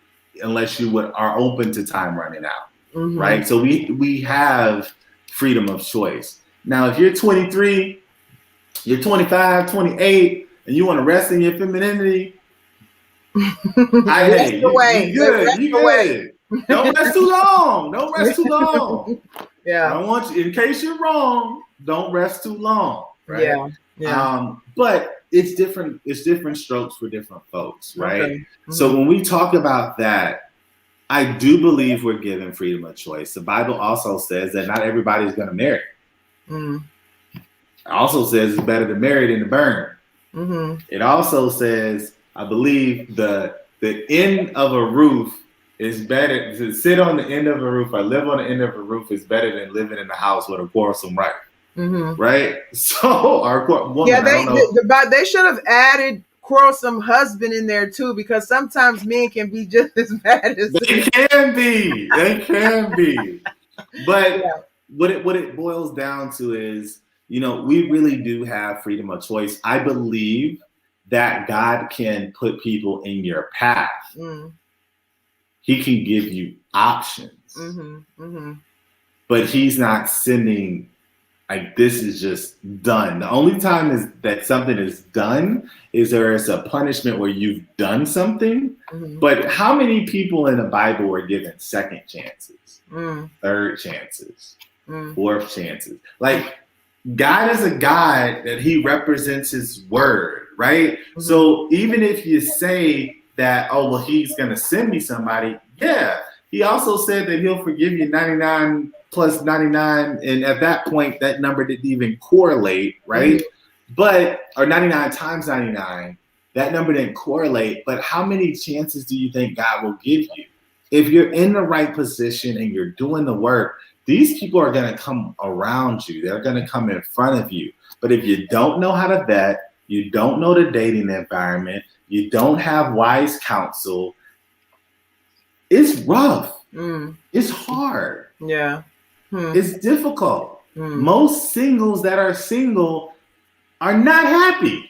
Speaker 2: unless you are open to time running out, right? So we have freedom of choice. Now, if you're 23, you're 25, 28, and you want to rest in your femininity,
Speaker 1: Rest away.
Speaker 2: You good. Don't rest too long. Don't rest too long.
Speaker 1: Yeah.
Speaker 2: I don't want you, in case you're wrong, don't rest too long. Right.
Speaker 1: Yeah.
Speaker 2: But it's different strokes for different folks, right?
Speaker 1: Okay.
Speaker 2: So when we talk about that, I do believe we're given freedom of choice. The Bible also says that not everybody's going to marry. It also says it's better to marry than to burn. It also says, I believe the end of a roof is better to sit on the end of a roof or live on the end of a roof is better than living in a house with a quarrelsome wife. Right? So our woman,
Speaker 1: they should have added quarrelsome husband in there too, because sometimes men can be just as bad as
Speaker 2: they can be. They can be. But what it boils down to is, you know, we really do have freedom of choice. I believe that God can put people in your path. He can give you options. But he's not sending, like, this is just done. The only time is that something is done is there is a punishment where you've done something. But how many people in the Bible were given second chances, third chances, fourth chances? Like, God is a God that he represents his word, right? So even if you say that, oh, well, he's going to send me somebody, yeah. He also said that he'll forgive you 99 plus 99. And at that point, that number didn't even correlate, right? But, or 99 times 99, that number didn't correlate. But how many chances do you think God will give you? If you're in the right position and you're doing the work, these people are going to come around you. They're going to come in front of you. But if you don't know how to vet, you don't know the dating environment, you don't have wise counsel, it's rough. It's hard.
Speaker 1: Yeah.
Speaker 2: It's difficult. Most singles that are single are not happy.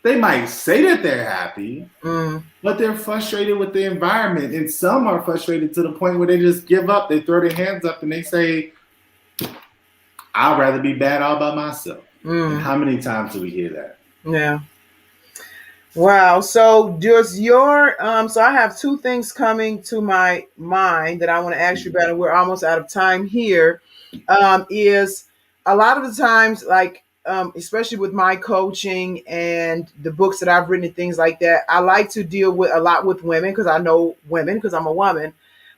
Speaker 2: They might say that they're happy, but they're frustrated with the environment. And some are frustrated to the point where they just give up. They throw their hands up and they say, I'd rather be bad all by myself. And how many times do we hear that?
Speaker 1: Yeah. Wow. So does your so I have 2 things coming to my mind that I want to ask you about, and we're almost out of time here. Is a lot of the times, like especially with my coaching and the books that I've written and things like that, I like to deal with a lot with women because I know women because I'm a woman.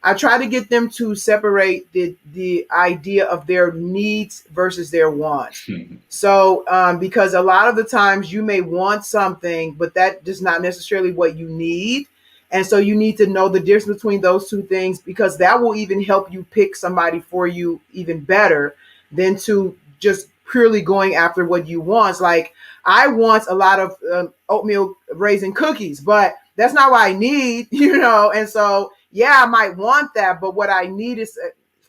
Speaker 1: I try to get them to separate the idea of their needs versus their wants. So, because a lot of the times you may want something, but that is not necessarily what you need. And so you need to know the difference between those 2 things, because that will even help you pick somebody for you even better than to just purely going after what you want. Like, I want a lot of oatmeal raisin cookies, but that's not what I need, you know? And so, yeah, I might want that, but what I need is,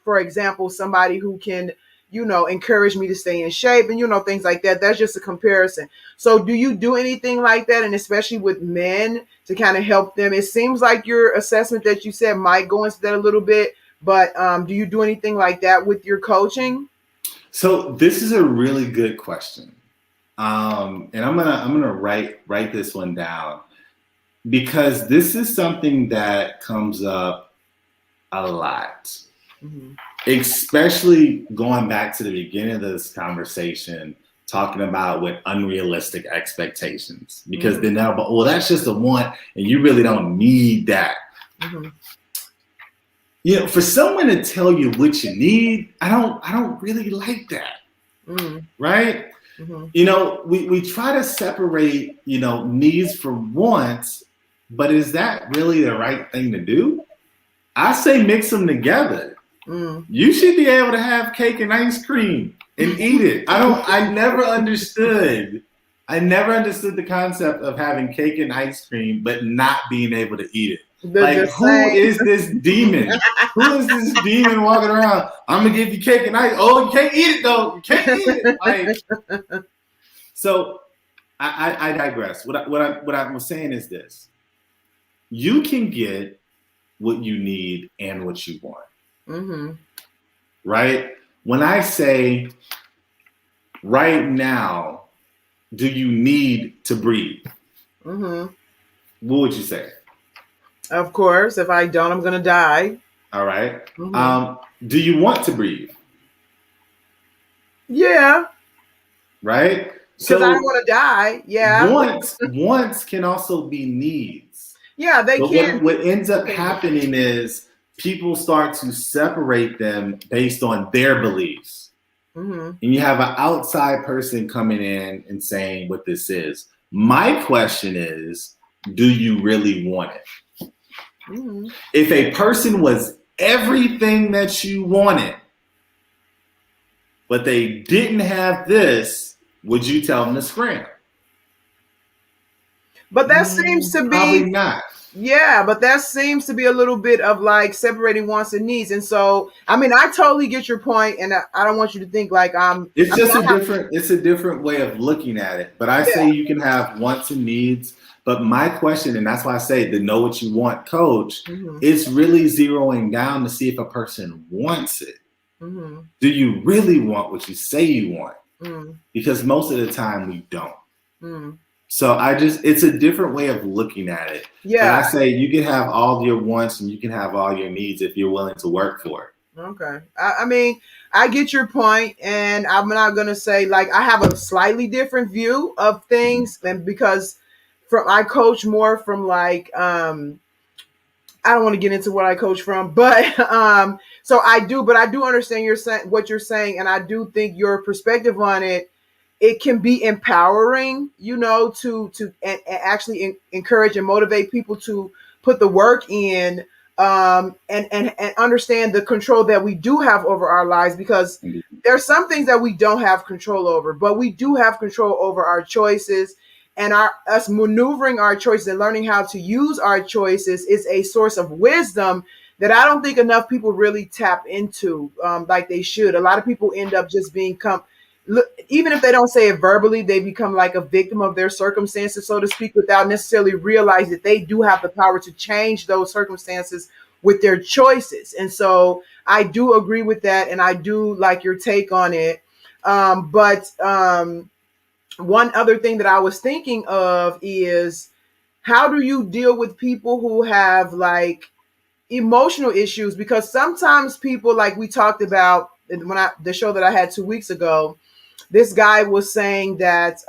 Speaker 1: for example, somebody who can, you know, encourage me to stay in shape and, you know, things like that. That's just a comparison. So do you do anything like that? And especially with men to kind of help them? It seems like your assessment that you said might go into that a little bit, But do you do anything like that with your coaching?
Speaker 2: So this is a really good question. And I'm gonna write this one down because this is something that comes up a lot, especially going back to the beginning of this conversation, talking about with unrealistic expectations, because then now, well, that's just a want, and you really don't need that. You know, for someone to tell you what you need, I don't really like that, right? You know, we try to separate, you know, needs from wants, but is that really the right thing to do? I say mix them together. You should be able to have cake and ice cream and eat it. I never understood the concept of having cake and ice cream, but not being able to eat it. Who is this demon? Who is this demon walking around? I'm gonna give you cake and ice. Oh, you can't eat it though. You can't eat it. So I digress. What I was saying is this: you can get what you need and what you want. Right? When I say right now, do you need to breathe? What would you say?
Speaker 1: Of course, if I don't, I'm going to die.
Speaker 2: All right. Do you want to breathe?
Speaker 1: Yeah.
Speaker 2: Right?
Speaker 1: Because I don't want to die. Yeah.
Speaker 2: Wants can also be needs.
Speaker 1: Yeah, they can.
Speaker 2: What ends up happening is people start to separate them based on their beliefs. And you have an outside person coming in and saying what this is. My question is, do you really want it? If a person was everything that you wanted, but they didn't have this, would you tell them to scram?
Speaker 1: But that seems to be
Speaker 2: probably not.
Speaker 1: Yeah, but that seems to be a little bit of like separating wants and needs. And so, I mean, I totally get your point, and I don't want you to think like
Speaker 2: It's just it's a different way of looking at it. But I say you can have wants and needs. But my question, and that's why I say the know what you want coach, it's really zeroing down to see if a person wants it. Do you really want what you say you want? Because most of the time we don't. So it's a different way of looking at it. Yeah. But I say you can have all your wants and you can have all your needs if you're willing to work for it.
Speaker 1: Okay. I mean, I get your point, and I'm not going to say like I have a slightly different view of things, and because I coach more from like, I don't want to get into what I coach from, but so I do understand what you're saying, and I do think your perspective on it can be empowering, you know, to actually encourage and motivate people to put the work in, and understand the control that we do have over our lives, because there's some things that we don't have control over, but we do have control over our choices. And us maneuvering our choices and learning how to use our choices is a source of wisdom that I don't think enough people really tap into like they should. A lot of people end up just even if they don't say it verbally, they become like a victim of their circumstances, so to speak, without necessarily realizing that they do have the power to change those circumstances with their choices. And so I do agree with that, and I do like your take on it. But one other thing that I was thinking of is, how do you deal with people who have like emotional issues? Because sometimes people, like we talked about the show that I had 2 weeks ago, this guy was saying that,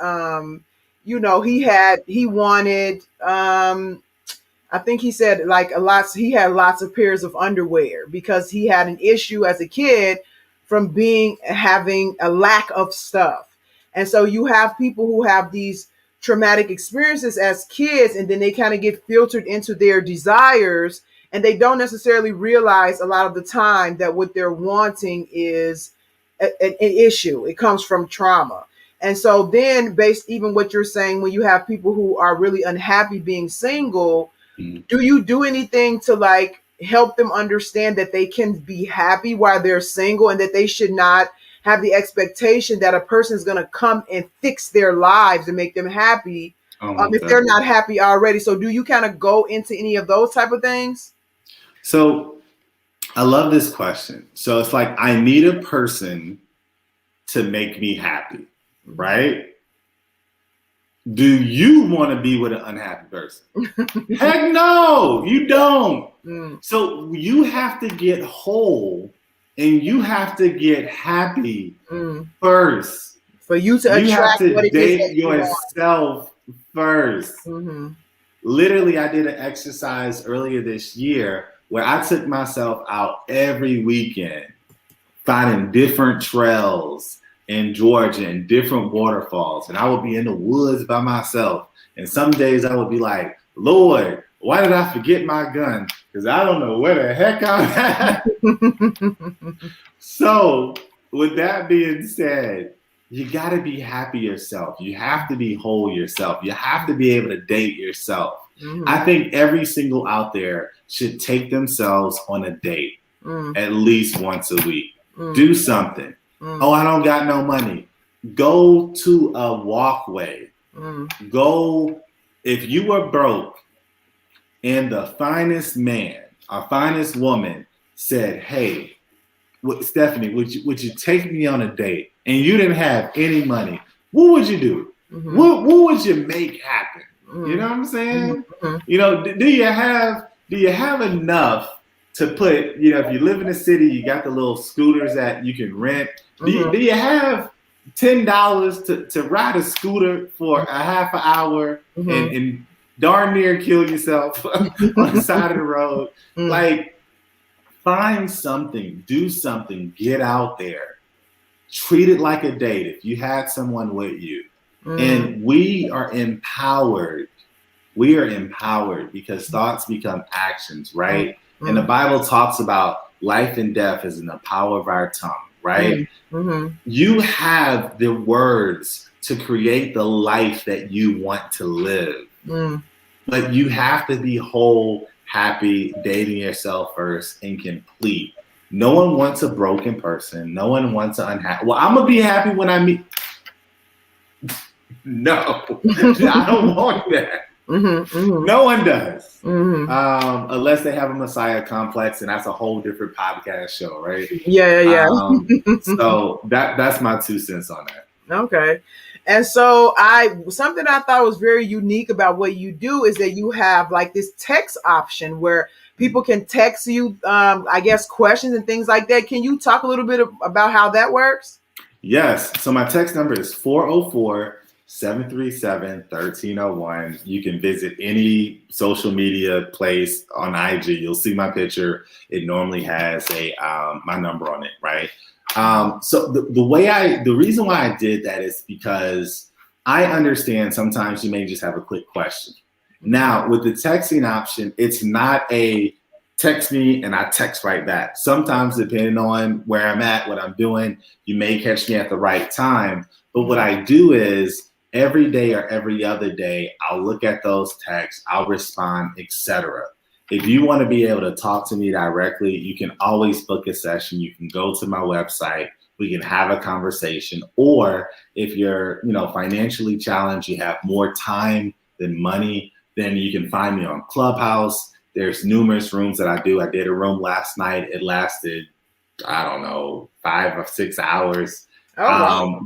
Speaker 1: you know, he wanted, I think he said like he had lots of pairs of underwear because he had an issue as a kid from having a lack of stuff. And so you have people who have these traumatic experiences as kids, and then they kind of get filtered into their desires, and they don't necessarily realize a lot of the time that what they're wanting is an issue. It comes from trauma. And so then, based even what you're saying, when you have people who are really unhappy being single, do you do anything to like help them understand that they can be happy while they're single, and that they should not have the expectation that a person is going to come and fix their lives and make them happy if they're not happy already? So do you kind of go into any of those type of things?
Speaker 2: So I love this question. So it's like, I need a person to make me happy, right? Do you want to be with an unhappy person? Heck no, you don't. So you have to get whole and you have to get happy first.
Speaker 1: For you to
Speaker 2: you have
Speaker 1: attract
Speaker 2: to
Speaker 1: what it is
Speaker 2: date
Speaker 1: that you want.
Speaker 2: yourself first. Literally, I did an exercise earlier this year where I took myself out every weekend, finding different trails in Georgia and different waterfalls. And I would be in the woods by myself. And some days I would be like, Lord, why did I forget my gun? Because I don't know where the heck I'm at. So with that being said, you got to be happy yourself. You have to be whole yourself. You have to be able to date yourself. I think every single out there should take themselves on a date at least once a week. Do something. Oh, I don't got no money. Go to a walkway. Go, if you were broke and the finest man or finest woman said, hey, Stephanie, would you take me on a date? And you didn't have any money, what would you do? What would you make happen? You know what I'm saying? You know, do you have enough to put, you know, if you live in the city, you got the little scooters that you can rent. Do you have $10 to ride a scooter for a half an hour and darn near kill yourself on the side of the road? Like, find something, do something, get out there. Treat it like a date if you had someone with you. And we are empowered. We are empowered because thoughts become actions, right? And the Bible talks about life and death is in the power of our tongue, right? You have the words to create the life that you want to live. But you have to be whole, happy, dating yourself first, and complete. No one wants a broken person. No one wants an unhappy. Well, I'm going to be happy when I meet. No, I don't want that. No one does. Unless they have a Messiah complex, and that's a whole different podcast show, right?
Speaker 1: Yeah.
Speaker 2: So that's my 2 cents on that.
Speaker 1: Okay. And so something I thought was very unique about what you do is that you have like this text option where people can text you, I guess, questions and things like that. Can you talk a little bit about how that works?
Speaker 2: Yes. So my text number is 404-737-1301. You can visit any social media place on IG. You'll see my picture. It normally has my number on it, right? So the reason why I did that is because I understand sometimes you may just have a quick question. Now, with the texting option, it's not a text me and I text right back. Sometimes, depending on where I'm at, what I'm doing, you may catch me at the right time. But what I do is every day or every other day, I'll look at those texts, I'll respond, etc. If you want to be able to talk to me directly, you can always book a session. You can go to my website. We can have a conversation. Or if you're, financially challenged, you have more time than money, then you can find me on Clubhouse. There's numerous rooms that I do. I did a room last night. It lasted, 5 or 6 hours,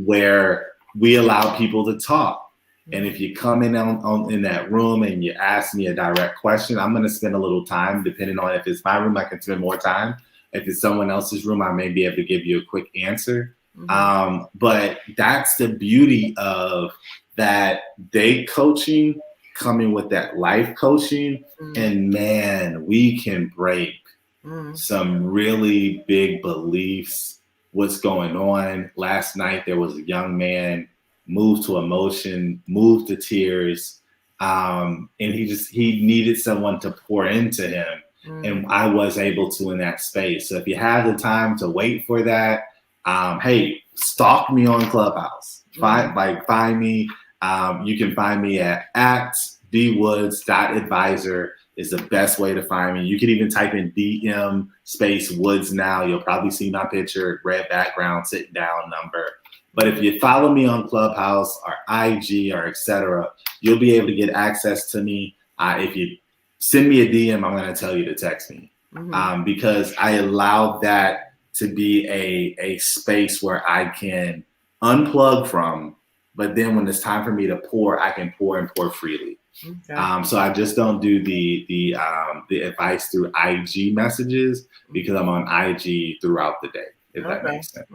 Speaker 2: where we allow people to talk. And if you come in in that room and you ask me a direct question, I'm going to spend a little time. Depending on if it's my room, I can spend more time. If it's someone else's room, I may be able to give you a quick answer. But that's the beauty of that date coaching coming with that life coaching. And man, we can break some really big beliefs. What's going on? Last night, there was a young man moved to emotion, moved to tears. And he needed someone to pour into him. And I was able to in that space. So if you have the time to wait for that, hey, stalk me on Clubhouse. Find me. You can find me at dwoods.advisor is the best way to find me. You can even type in DM space Woods now. You'll probably see my picture, red background, sitting down number. But if you follow me on Clubhouse or IG or etc., you'll be able to get access to me. If you send me a DM, I'm going to tell you to text me. because I allow that to be a space where I can unplug from, but then when it's time for me to pour, I can pour and pour freely. Okay. So I just don't do the advice through IG messages because I'm on IG throughout the day, if that makes sense.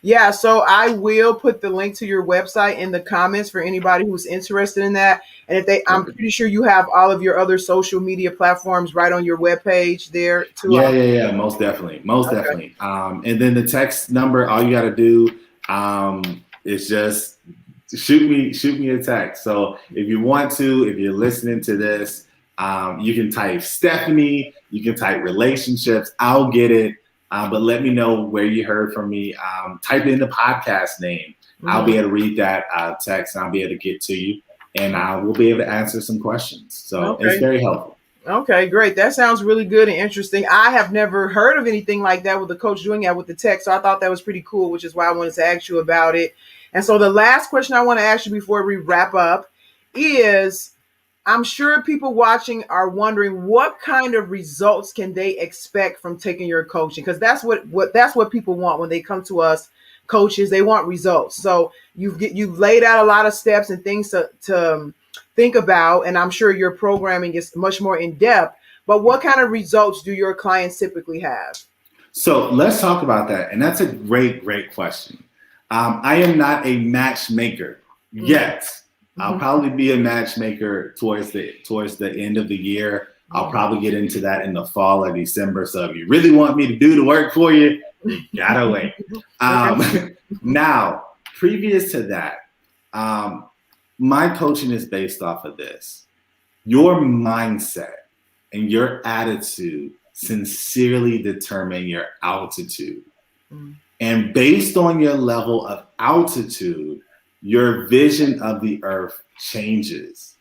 Speaker 1: Yeah, so I will put the link to your website in the comments for anybody who's interested in that. And I'm pretty sure you have all of your other social media platforms right on your webpage there too.
Speaker 2: Yeah, most definitely. And then the text number, all you got to do is just shoot me a text. So if you want to, if you're listening to this, you can type Stephanie, you can type relationships, I'll get it. But let me know where you heard from me. Type in the podcast name. I'll be able to read that text and I'll be able to get to you, and I will be able to answer some questions. So it's very helpful.
Speaker 1: Okay, great. That sounds really good and interesting. I have never heard of anything like that with the coach doing that with the text. So I thought that was pretty cool, which is why I wanted to ask you about it. And so the last question I want to ask you before we wrap up is, I'm sure people watching are wondering what kind of results can they expect from taking your coaching? Because that's what people want when they come to us, coaches. They want results. So you've laid out a lot of steps and things to think about, and I'm sure your programming is much more in depth. But what kind of results do your clients typically have?
Speaker 2: So let's talk about that, and that's a great question. I am not a matchmaker yet. I'll probably be a matchmaker towards the end of the year. I'll probably get into that in the fall or December. So if you really want me to do the work for you, you gotta wait. Now, previous to that, my coaching is based off of this. Your mindset and your attitude sincerely determine your altitude. And based on your level of altitude, your vision of the earth changes.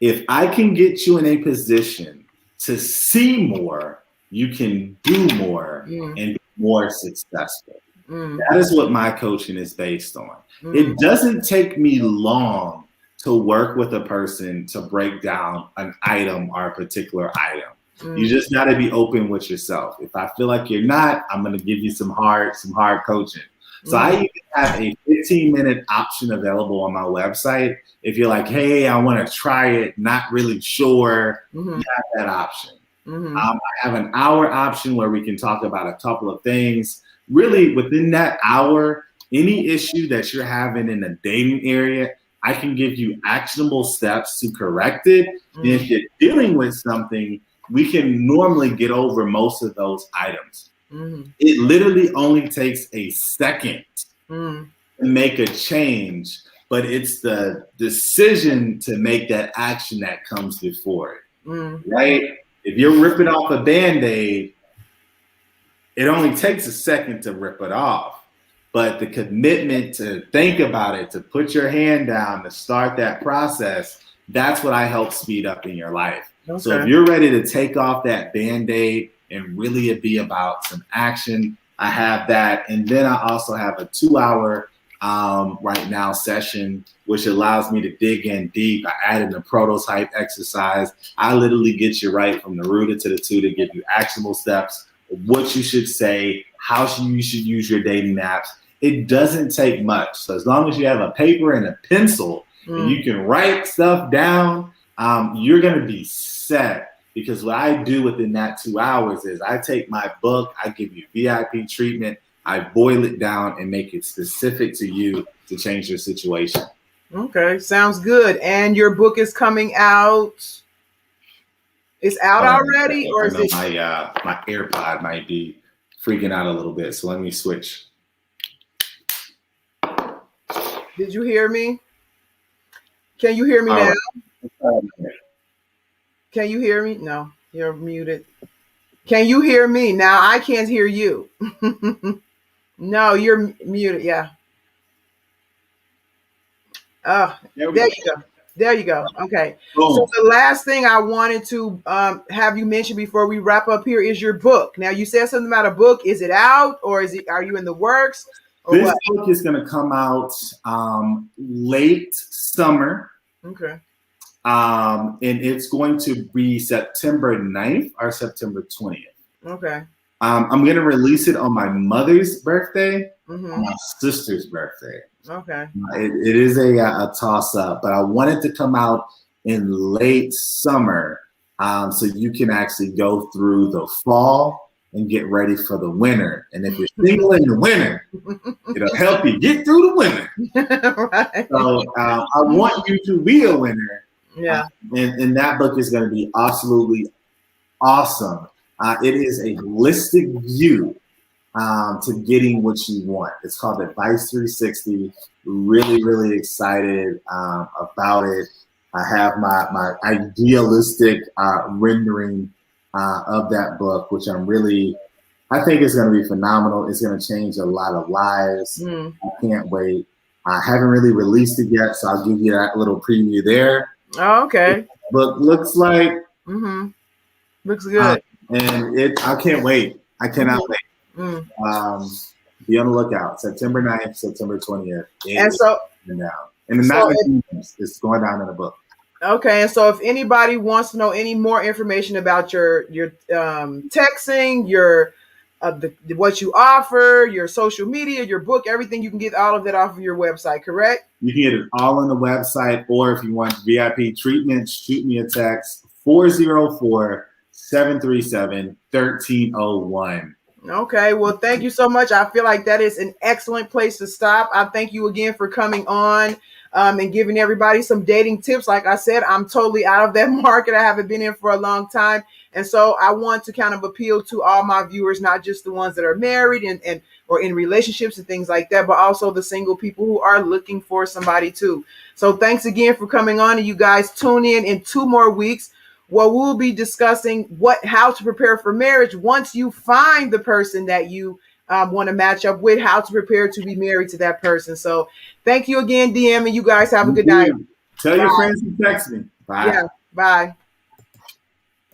Speaker 2: If I can get you in a position to see more, you can do more and be more successful. That is what my coaching is based on. It doesn't take me long to work with a person to break down an item or a particular item. You just got to be open with yourself. If I feel like you're not, I'm going to give you some hard coaching. So I even have a 15-minute option available on my website. If you're like, hey, I want to try it, not really sure, you have that option. I have an hour option where we can talk about a couple of things. Really, within that hour, any issue that you're having in the dating area, I can give you actionable steps to correct it. And if you're dealing with something, we can normally get over most of those items. It literally only takes a second to make a change, but it's the decision to make that action that comes before it, right? If you're ripping off a Band-Aid, it only takes a second to rip it off, but the commitment to think about it, to put your hand down, to start that process, that's what I help speed up in your life. So if you're ready to take off that Band-Aid and really it be about some action, I have that. And then I also have a 2-hour right now session, which allows me to dig in deep. I added a prototype exercise. I literally get you right from the rooted to the two to give you actionable steps, what you should say, how you should use your dating apps. It doesn't take much. So as long as you have a paper and a pencil and you can write stuff down, you're going to be set. Because what I do within that 2 hours is I take my book, I give you VIP treatment, I boil it down and make it specific to you to change your situation.
Speaker 1: Okay, sounds good. And your book is coming out. It's out already, or is it?
Speaker 2: My AirPod might be freaking out a little bit, so let me switch.
Speaker 1: Did you hear me? Can you hear me now? Can you hear me? No, you're muted. Can you hear me? Now I can't hear you. No, you're muted. Yeah. Oh, there you go. There you go. Okay. Boom. So the last thing I wanted to have you mention before we wrap up here is your book. Now you said something about a book. Is it out, or are you in the works?
Speaker 2: This book is going to come out late summer.
Speaker 1: Okay.
Speaker 2: And it's going to be September 9th or September 20th.
Speaker 1: Okay.
Speaker 2: I'm going to release it on my mother's birthday,
Speaker 1: Mm-hmm.
Speaker 2: on my sister's birthday.
Speaker 1: Okay.
Speaker 2: It is a toss up, but I want it to come out in late summer, so you can actually go through the fall and get ready for the winter. And if you're single in the winter, it'll help you get through the winter.
Speaker 1: Right.
Speaker 2: So I want you to be a winner.
Speaker 1: Yeah.
Speaker 2: And that book is going to be absolutely awesome. It is a holistic view to getting what you want. It's called Advice 360. Really, really excited about it. I have my idealistic rendering of that book, which I think is going to be phenomenal. It's going to change a lot of lives.
Speaker 1: Mm.
Speaker 2: I can't wait. I haven't really released it yet, so I'll give you that little preview there.
Speaker 1: Oh, okay.
Speaker 2: Book looks like.
Speaker 1: Mm-hmm. Looks good.
Speaker 2: And I can't wait. I cannot wait.
Speaker 1: Mm.
Speaker 2: Be on the lookout. September 9th, September 20th.
Speaker 1: And so,
Speaker 2: down. And it's going down in the book.
Speaker 1: Okay, and so if anybody wants to know any more information about your texting, your what you offer, your social media, your book, everything, you can get all of that off of your website, correct?
Speaker 2: You can get it all on the website, or if you want VIP treatment, shoot me a text 404-737-1301.
Speaker 1: Okay, well, thank you so much. I feel like that is an excellent place to stop. I thank you again for coming on and giving everybody some dating tips. Like I said, I'm totally out of that market. I haven't been in for a long time. And so I want to kind of appeal to all my viewers, not just the ones that are married and or in relationships and things like that, but also the single people who are looking for somebody too. So thanks again for coming on, and you guys tune in 2 more weeks. Well, we'll be discussing how to prepare for marriage once you find the person that you want to match up with, how to prepare to be married to that person. So thank you again, DM, and you guys have a good night.
Speaker 2: Tell your friends to text me. Bye.
Speaker 1: Yeah, bye.